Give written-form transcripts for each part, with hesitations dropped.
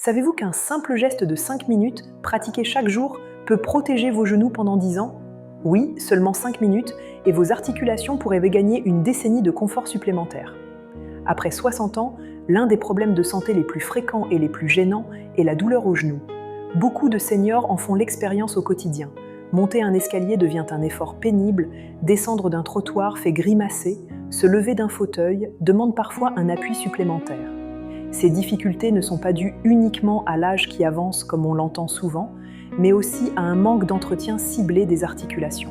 Savez-vous qu'un simple geste de 5 minutes, pratiqué chaque jour, peut protéger vos genoux pendant 10 ans? Oui, seulement 5 minutes, et vos articulations pourraient gagner une décennie de confort supplémentaire. Après 60 ans, l'un des problèmes de santé les plus fréquents et les plus gênants est la douleur aux genoux. Beaucoup de seniors en font l'expérience au quotidien. Monter un escalier devient un effort pénible, descendre d'un trottoir fait grimacer, se lever d'un fauteuil demande parfois un appui supplémentaire. Ces difficultés ne sont pas dues uniquement à l'âge qui avance comme on l'entend souvent, mais aussi à un manque d'entretien ciblé des articulations.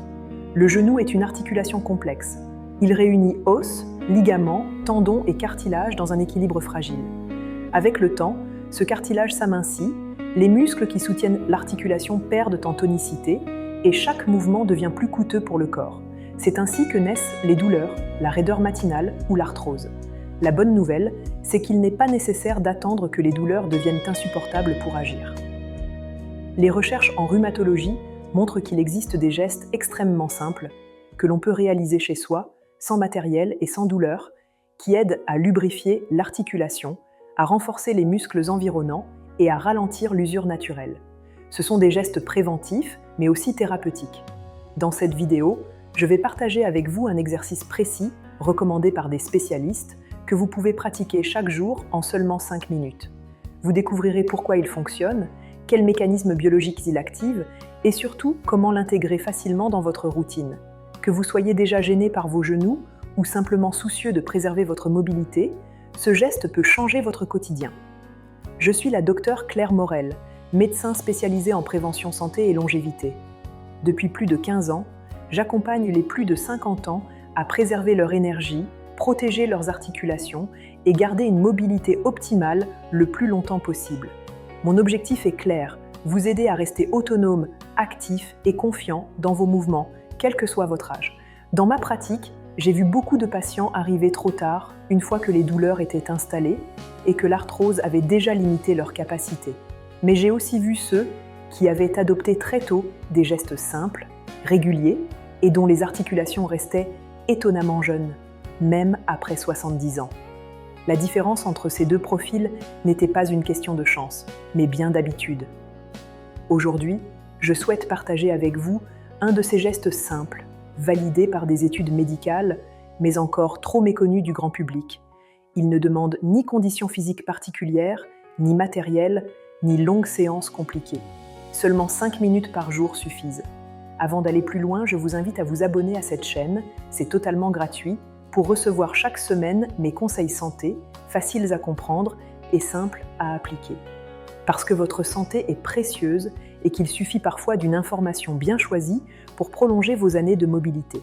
Le genou est une articulation complexe. Il réunit os, ligaments, tendons et cartilage dans un équilibre fragile. Avec le temps, ce cartilage s'amincit, les muscles qui soutiennent l'articulation perdent en tonicité et chaque mouvement devient plus coûteux pour le corps. C'est ainsi que naissent les douleurs, la raideur matinale ou l'arthrose. La bonne nouvelle, c'est qu'il n'est pas nécessaire d'attendre que les douleurs deviennent insupportables pour agir. Les recherches en rhumatologie montrent qu'il existe des gestes extrêmement simples que l'on peut réaliser chez soi, sans matériel et sans douleur, qui aident à lubrifier l'articulation, à renforcer les muscles environnants et à ralentir l'usure naturelle. Ce sont des gestes préventifs, mais aussi thérapeutiques. Dans cette vidéo, je vais partager avec vous un exercice précis, recommandé par des spécialistes, que vous pouvez pratiquer chaque jour en seulement 5 minutes. Vous découvrirez pourquoi il fonctionne, quels mécanismes biologiques il active, et surtout comment l'intégrer facilement dans votre routine. Que vous soyez déjà gêné par vos genoux ou simplement soucieux de préserver votre mobilité, ce geste peut changer votre quotidien. Je suis la docteure Claire Morel, médecin spécialisée en prévention santé et longévité. Depuis plus de 15 ans, j'accompagne les plus de 50 ans à préserver leur énergie, protéger leurs articulations et garder une mobilité optimale le plus longtemps possible. Mon objectif est clair, vous aider à rester autonome, actif et confiant dans vos mouvements, quel que soit votre âge. Dans ma pratique, j'ai vu beaucoup de patients arriver trop tard, une fois que les douleurs étaient installées et que l'arthrose avait déjà limité leur capacité. Mais j'ai aussi vu ceux qui avaient adopté très tôt des gestes simples, réguliers et dont les articulations restaient étonnamment jeunes, même après 70 ans. La différence entre ces deux profils n'était pas une question de chance, mais bien d'habitude. Aujourd'hui, je souhaite partager avec vous un de ces gestes simples, validés par des études médicales, mais encore trop méconnus du grand public. Il ne demande ni conditions physiques particulières, ni matériel, ni longues séances compliquées. Seulement 5 minutes par jour suffisent. Avant d'aller plus loin, je vous invite à vous abonner à cette chaîne, c'est totalement gratuit, pour recevoir chaque semaine mes conseils santé, faciles à comprendre et simples à appliquer. Parce que votre santé est précieuse et qu'il suffit parfois d'une information bien choisie pour prolonger vos années de mobilité.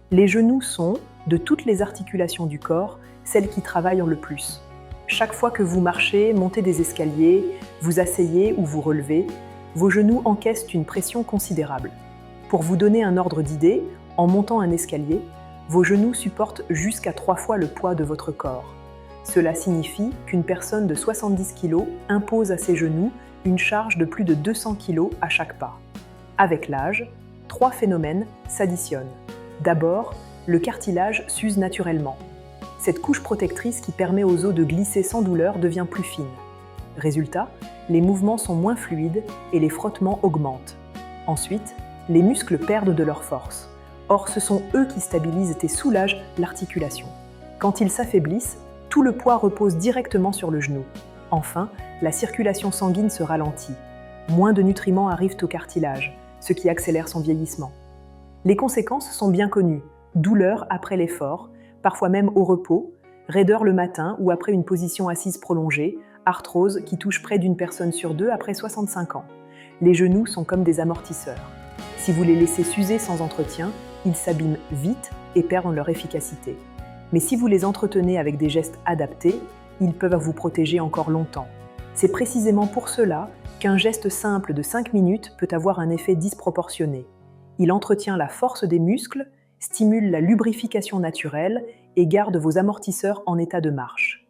Les genoux sont, de toutes les articulations du corps, celles qui travaillent le plus. Chaque fois que vous marchez, montez des escaliers, vous asseyez ou vous relevez, vos genoux encaissent une pression considérable. Pour vous donner un ordre d'idée, en montant un escalier, vos genoux supportent jusqu'à 3 fois le poids de votre corps. Cela signifie qu'une personne de 70 kg impose à ses genoux une charge de plus de 200 kg à chaque pas. Avec l'âge, 3 phénomènes s'additionnent. D'abord, le cartilage s'use naturellement. Cette couche protectrice qui permet aux os de glisser sans douleur devient plus fine. Résultat, les mouvements sont moins fluides et les frottements augmentent. Ensuite, les muscles perdent de leur force. Or, ce sont eux qui stabilisent et soulagent l'articulation. Quand ils s'affaiblissent, tout le poids repose directement sur le genou. Enfin, la circulation sanguine se ralentit. Moins de nutriments arrivent au cartilage, ce qui accélère son vieillissement. Les conséquences sont bien connues. Douleur après l'effort, parfois même au repos, raideur le matin ou après une position assise prolongée, arthrose qui touche près d'une personne sur 2 après 65 ans. Les genoux sont comme des amortisseurs. Si vous les laissez s'user sans entretien, ils s'abîment vite et perdent leur efficacité. Mais si vous les entretenez avec des gestes adaptés, ils peuvent vous protéger encore longtemps. C'est précisément pour cela qu'un geste simple de 5 minutes peut avoir un effet disproportionné. Il entretient la force des muscles, stimule la lubrification naturelle et garde vos amortisseurs en état de marche.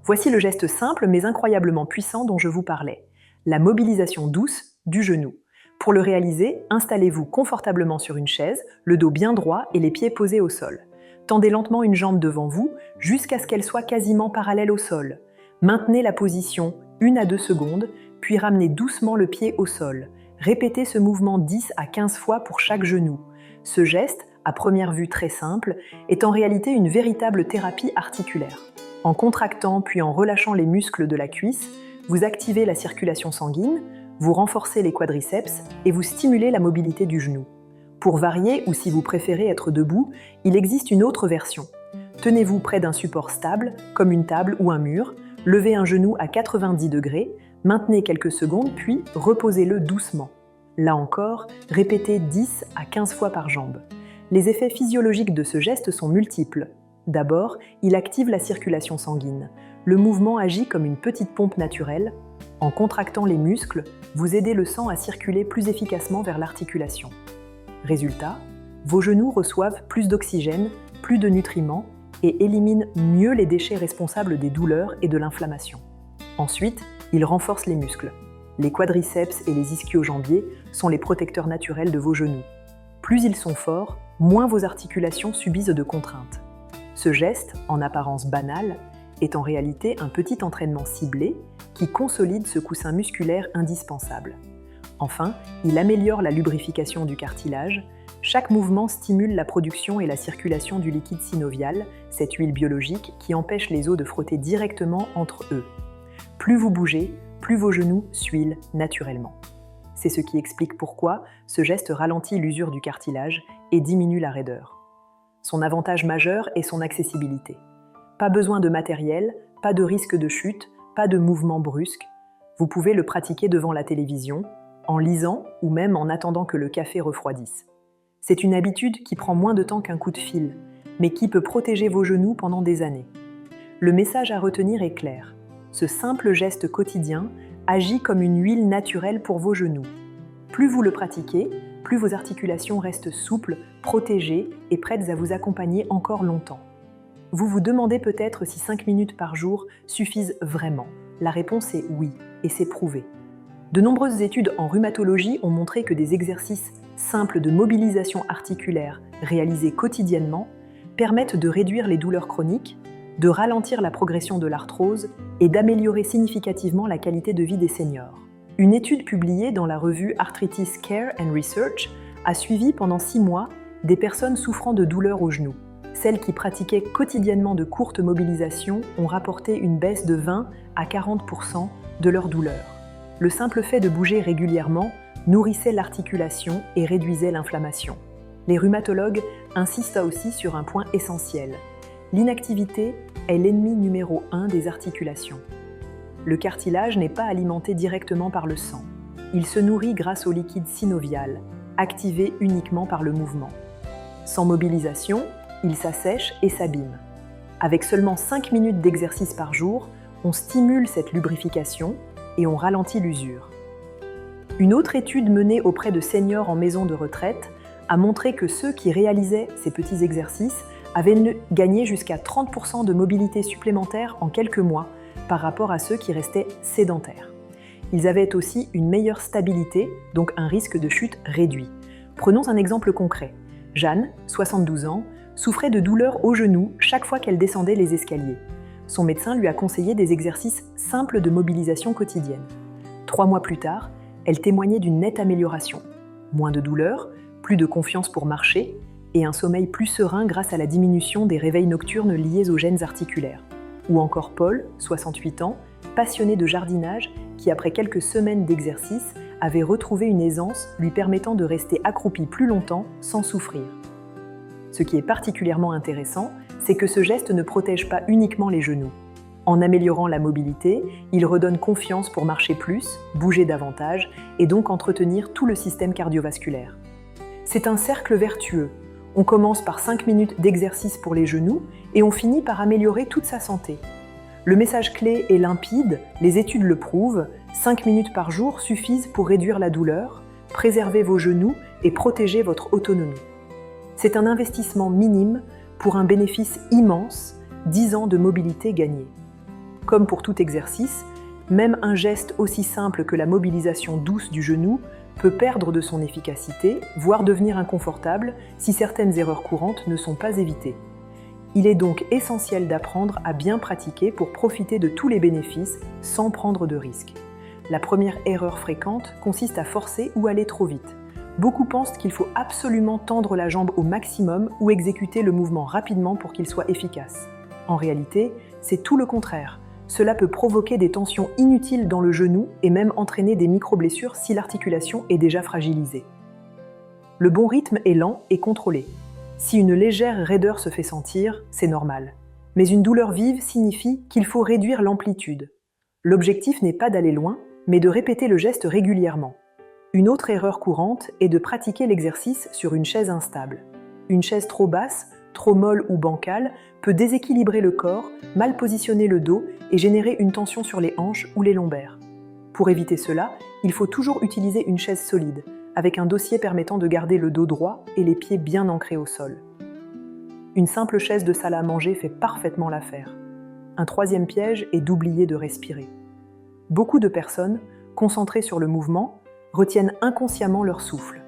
Voici le geste simple mais incroyablement puissant dont je vous parlais, la mobilisation douce du genou. Pour le réaliser, installez-vous confortablement sur une chaise, le dos bien droit et les pieds posés au sol. Tendez lentement une jambe devant vous jusqu'à ce qu'elle soit quasiment parallèle au sol. Maintenez la position 1 à 2 secondes, puis ramenez doucement le pied au sol. Répétez ce mouvement 10 à 15 fois pour chaque genou. Ce geste, à première vue très simple, est en réalité une véritable thérapie articulaire. En contractant puis en relâchant les muscles de la cuisse, vous activez la circulation sanguine, vous renforcez les quadriceps et vous stimulez la mobilité du genou. Pour varier, ou si vous préférez être debout, il existe une autre version. Tenez-vous près d'un support stable, comme une table ou un mur, levez un genou à 90 degrés, maintenez quelques secondes puis reposez-le doucement. Là encore, répétez 10 à 15 fois par jambe. Les effets physiologiques de ce geste sont multiples. D'abord, il active la circulation sanguine. Le mouvement agit comme une petite pompe naturelle. En contractant les muscles, vous aidez le sang à circuler plus efficacement vers l'articulation. Résultat, vos genoux reçoivent plus d'oxygène, plus de nutriments et éliminent mieux les déchets responsables des douleurs et de l'inflammation. Ensuite, il renforce les muscles. Les quadriceps et les ischio-jambiers sont les protecteurs naturels de vos genoux. Plus ils sont forts, moins vos articulations subissent de contraintes. Ce geste, en apparence banal, est en réalité un petit entraînement ciblé qui consolide ce coussin musculaire indispensable. Enfin, il améliore la lubrification du cartilage. Chaque mouvement stimule la production et la circulation du liquide synovial, cette huile biologique qui empêche les os de frotter directement entre eux. Plus vous bougez, plus vos genoux suilent naturellement. C'est ce qui explique pourquoi ce geste ralentit l'usure du cartilage et diminue la raideur. Son avantage majeur est son accessibilité. Pas besoin de matériel, pas de risque de chute, pas de mouvement brusque. Vous pouvez le pratiquer devant la télévision, en lisant ou même en attendant que le café refroidisse. C'est une habitude qui prend moins de temps qu'un coup de fil, mais qui peut protéger vos genoux pendant des années. Le message à retenir est clair. Ce simple geste quotidien agit comme une huile naturelle pour vos genoux. Plus vous le pratiquez, plus vos articulations restent souples, protégées et prêtes à vous accompagner encore longtemps. Vous vous demandez peut-être si 5 minutes par jour suffisent vraiment. La réponse est oui, et c'est prouvé. De nombreuses études en rhumatologie ont montré que des exercices simples de mobilisation articulaire réalisés quotidiennement permettent de réduire les douleurs chroniques, de ralentir la progression de l'arthrose et d'améliorer significativement la qualité de vie des seniors. Une étude publiée dans la revue Arthritis Care and Research a suivi pendant 6 mois des personnes souffrant de douleurs aux genoux. Celles qui pratiquaient quotidiennement de courtes mobilisations ont rapporté une baisse de 20 à 40% de leurs douleurs. Le simple fait de bouger régulièrement nourrissait l'articulation et réduisait l'inflammation. Les rhumatologues insistent aussi sur un point essentiel. L'inactivité est l'ennemi numéro 1 des articulations. Le cartilage n'est pas alimenté directement par le sang. Il se nourrit grâce au liquide synovial, activé uniquement par le mouvement. Sans mobilisation, il s'assèche et s'abîme. Avec seulement 5 minutes d'exercice par jour, on stimule cette lubrification et on ralentit l'usure. Une autre étude menée auprès de seniors en maison de retraite a montré que ceux qui réalisaient ces petits exercices avaient gagné jusqu'à 30% de mobilité supplémentaire en quelques mois par rapport à ceux qui restaient sédentaires. Ils avaient aussi une meilleure stabilité, donc un risque de chute réduit. Prenons un exemple concret. Jeanne, 72 ans, souffrait de douleurs au genou chaque fois qu'elle descendait les escaliers. Son médecin lui a conseillé des exercices simples de mobilisation quotidienne. 3 mois plus tard, elle témoignait d'une nette amélioration. Moins de douleurs, plus de confiance pour marcher et un sommeil plus serein grâce à la diminution des réveils nocturnes liés aux gènes articulaires. Ou encore Paul, 68 ans, passionné de jardinage, qui après quelques semaines d'exercice avait retrouvé une aisance lui permettant de rester accroupi plus longtemps sans souffrir. Ce qui est particulièrement intéressant, c'est que ce geste ne protège pas uniquement les genoux. En améliorant la mobilité, il redonne confiance pour marcher plus, bouger davantage et donc entretenir tout le système cardiovasculaire. C'est un cercle vertueux. On commence par 5 minutes d'exercice pour les genoux et on finit par améliorer toute sa santé. Le message clé est limpide, les études le prouvent, 5 minutes par jour suffisent pour réduire la douleur, préserver vos genoux et protéger votre autonomie. C'est un investissement minime pour un bénéfice immense, 10 ans de mobilité gagnée. Comme pour tout exercice, même un geste aussi simple que la mobilisation douce du genou peut perdre de son efficacité, voire devenir inconfortable si certaines erreurs courantes ne sont pas évitées. Il est donc essentiel d'apprendre à bien pratiquer pour profiter de tous les bénéfices sans prendre de risques. La première erreur fréquente consiste à forcer ou aller trop vite. Beaucoup pensent qu'il faut absolument tendre la jambe au maximum ou exécuter le mouvement rapidement pour qu'il soit efficace. En réalité, c'est tout le contraire. Cela peut provoquer des tensions inutiles dans le genou et même entraîner des micro-blessures si l'articulation est déjà fragilisée. Le bon rythme est lent et contrôlé. Si une légère raideur se fait sentir, c'est normal. Mais une douleur vive signifie qu'il faut réduire l'amplitude. L'objectif n'est pas d'aller loin, mais de répéter le geste régulièrement. Une autre erreur courante est de pratiquer l'exercice sur une chaise instable. Une chaise trop basse, trop molle ou bancale peut déséquilibrer le corps, mal positionner le dos et générer une tension sur les hanches ou les lombaires. Pour éviter cela, il faut toujours utiliser une chaise solide, avec un dossier permettant de garder le dos droit et les pieds bien ancrés au sol. Une simple chaise de salle à manger fait parfaitement l'affaire. Un troisième piège est d'oublier de respirer. Beaucoup de personnes, concentrées sur le mouvement, retiennent inconsciemment leur souffle.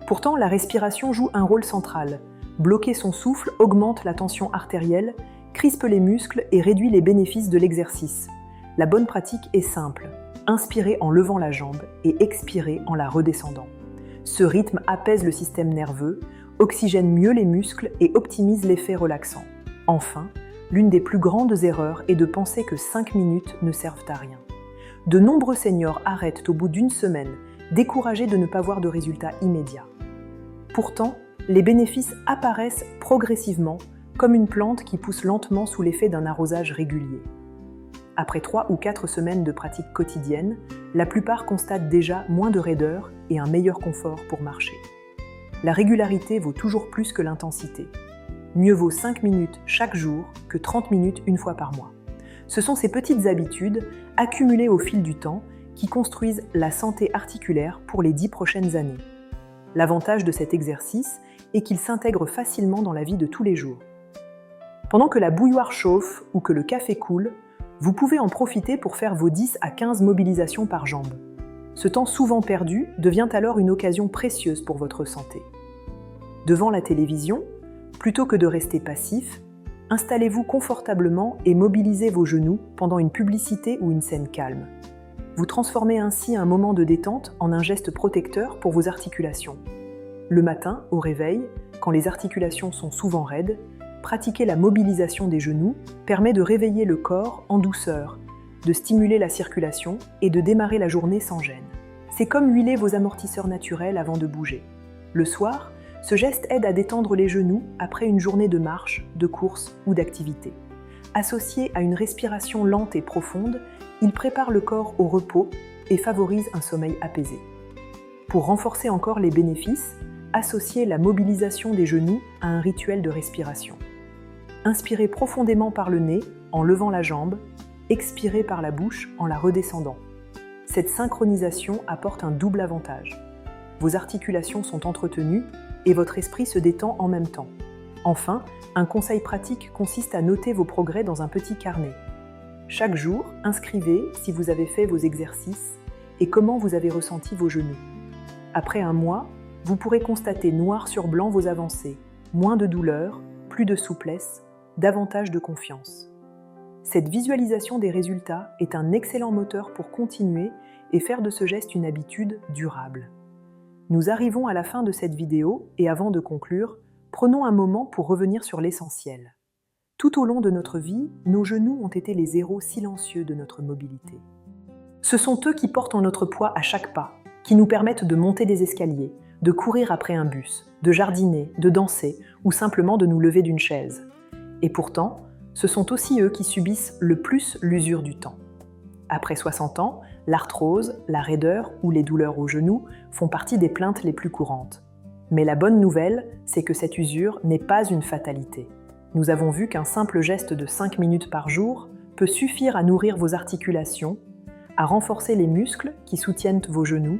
Pourtant, la respiration joue un rôle central. Bloquer son souffle augmente la tension artérielle, crispe les muscles et réduit les bénéfices de l'exercice. La bonne pratique est simple. Inspirez en levant la jambe et expirez en la redescendant. Ce rythme apaise le système nerveux, oxygène mieux les muscles et optimise l'effet relaxant. Enfin, l'une des plus grandes erreurs est de penser que 5 minutes ne servent à rien. De nombreux seniors arrêtent au bout d'une semaine, découragés de ne pas voir de résultats immédiats. Pourtant, les bénéfices apparaissent progressivement, comme une plante qui pousse lentement sous l'effet d'un arrosage régulier. Après 3 ou 4 semaines de pratique quotidienne, la plupart constatent déjà moins de raideur et un meilleur confort pour marcher. La régularité vaut toujours plus que l'intensité. Mieux vaut 5 minutes chaque jour que 30 minutes une fois par mois. Ce sont ces petites habitudes, accumulées au fil du temps, qui construisent la santé articulaire pour les 10 prochaines années. L'avantage de cet exercice est qu'il s'intègre facilement dans la vie de tous les jours. Pendant que la bouilloire chauffe ou que le café coule, vous pouvez en profiter pour faire vos 10 à 15 mobilisations par jambe. Ce temps souvent perdu devient alors une occasion précieuse pour votre santé. Devant la télévision, plutôt que de rester passif, installez-vous confortablement et mobilisez vos genoux pendant une publicité ou une scène calme. Vous transformez ainsi un moment de détente en un geste protecteur pour vos articulations. Le matin, au réveil, quand les articulations sont souvent raides, pratiquer la mobilisation des genoux permet de réveiller le corps en douceur, de stimuler la circulation et de démarrer la journée sans gêne. C'est comme huiler vos amortisseurs naturels avant de bouger. Le soir, ce geste aide à détendre les genoux après une journée de marche, de course ou d'activité. Associé à une respiration lente et profonde, il prépare le corps au repos et favorise un sommeil apaisé. Pour renforcer encore les bénéfices, associez la mobilisation des genoux à un rituel de respiration. Inspirez profondément par le nez en levant la jambe, expirez par la bouche en la redescendant. Cette synchronisation apporte un double avantage. Vos articulations sont entretenues et votre esprit se détend en même temps. Enfin, un conseil pratique consiste à noter vos progrès dans un petit carnet. Chaque jour, inscrivez si vous avez fait vos exercices et comment vous avez ressenti vos genoux. Après un mois, vous pourrez constater noir sur blanc vos avancées, moins de douleur, plus de souplesse, davantage de confiance. Cette visualisation des résultats est un excellent moteur pour continuer et faire de ce geste une habitude durable. Nous arrivons à la fin de cette vidéo et avant de conclure, prenons un moment pour revenir sur l'essentiel. Tout au long de notre vie, nos genoux ont été les héros silencieux de notre mobilité. Ce sont eux qui portent notre poids à chaque pas, qui nous permettent de monter des escaliers, de courir après un bus, de jardiner, de danser ou simplement de nous lever d'une chaise. Et pourtant, ce sont aussi eux qui subissent le plus l'usure du temps. Après 60 ans, l'arthrose, la raideur ou les douleurs aux genoux font partie des plaintes les plus courantes. Mais la bonne nouvelle, c'est que cette usure n'est pas une fatalité. Nous avons vu qu'un simple geste de 5 minutes par jour peut suffire à nourrir vos articulations, à renforcer les muscles qui soutiennent vos genoux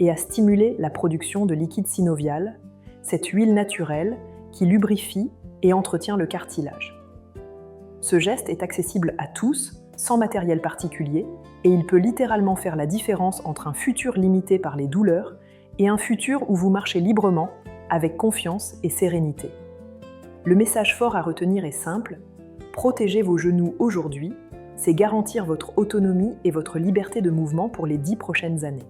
et à stimuler la production de liquide synovial, cette huile naturelle qui lubrifie et entretient le cartilage. Ce geste est accessible à tous, sans matériel particulier, et il peut littéralement faire la différence entre un futur limité par les douleurs et un futur où vous marchez librement, avec confiance et sérénité. Le message fort à retenir est simple: protéger vos genoux aujourd'hui, c'est garantir votre autonomie et votre liberté de mouvement pour les 10 prochaines années.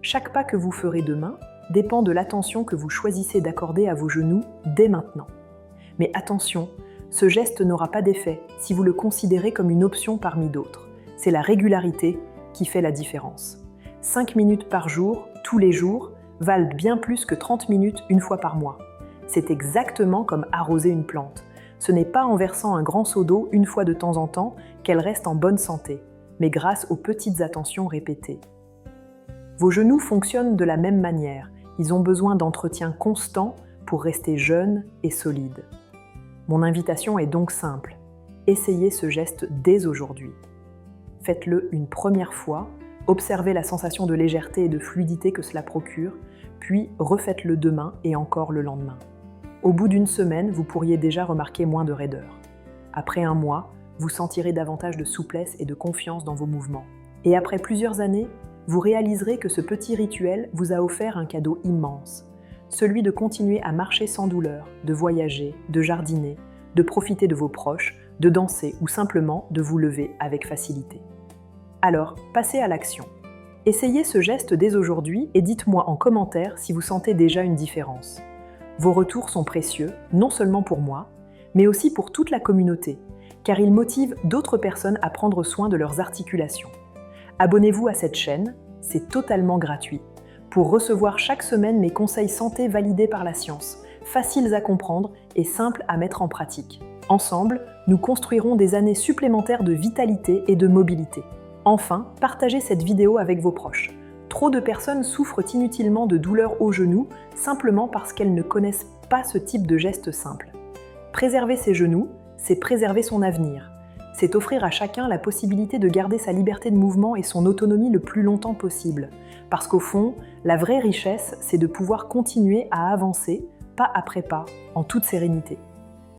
Chaque pas que vous ferez demain dépend de l'attention que vous choisissez d'accorder à vos genoux dès maintenant. Mais attention, ce geste n'aura pas d'effet si vous le considérez comme une option parmi d'autres. C'est la régularité qui fait la différence. 5 minutes par jour, tous les jours, valent bien plus que 30 minutes une fois par mois. C'est exactement comme arroser une plante. Ce n'est pas en versant un grand seau d'eau une fois de temps en temps qu'elle reste en bonne santé, mais grâce aux petites attentions répétées. Vos genoux fonctionnent de la même manière. Ils ont besoin d'entretien constant pour rester jeunes et solides. Mon invitation est donc simple. Essayez ce geste dès aujourd'hui. Faites-le une première fois, observez la sensation de légèreté et de fluidité que cela procure, puis refaites-le demain et encore le lendemain. Au bout d'une semaine, vous pourriez déjà remarquer moins de raideur. Après un mois, vous sentirez davantage de souplesse et de confiance dans vos mouvements. Et après plusieurs années, vous réaliserez que ce petit rituel vous a offert un cadeau immense, celui de continuer à marcher sans douleur, de voyager, de jardiner, de profiter de vos proches, de danser ou simplement de vous lever avec facilité. Alors, passez à l'action. Essayez ce geste dès aujourd'hui et dites-moi en commentaire si vous sentez déjà une différence. Vos retours sont précieux, non seulement pour moi, mais aussi pour toute la communauté, car ils motivent d'autres personnes à prendre soin de leurs articulations. Abonnez-vous à cette chaîne, c'est totalement gratuit, pour recevoir chaque semaine mes conseils santé validés par la science, faciles à comprendre et simples à mettre en pratique. Ensemble, nous construirons des années supplémentaires de vitalité et de mobilité. Enfin, partagez cette vidéo avec vos proches. Trop de personnes souffrent inutilement de douleurs aux genoux simplement parce qu'elles ne connaissent pas ce type de geste simple. Préserver ses genoux, c'est préserver son avenir. C'est offrir à chacun la possibilité de garder sa liberté de mouvement et son autonomie le plus longtemps possible. Parce qu'au fond, la vraie richesse, c'est de pouvoir continuer à avancer, pas après pas, en toute sérénité.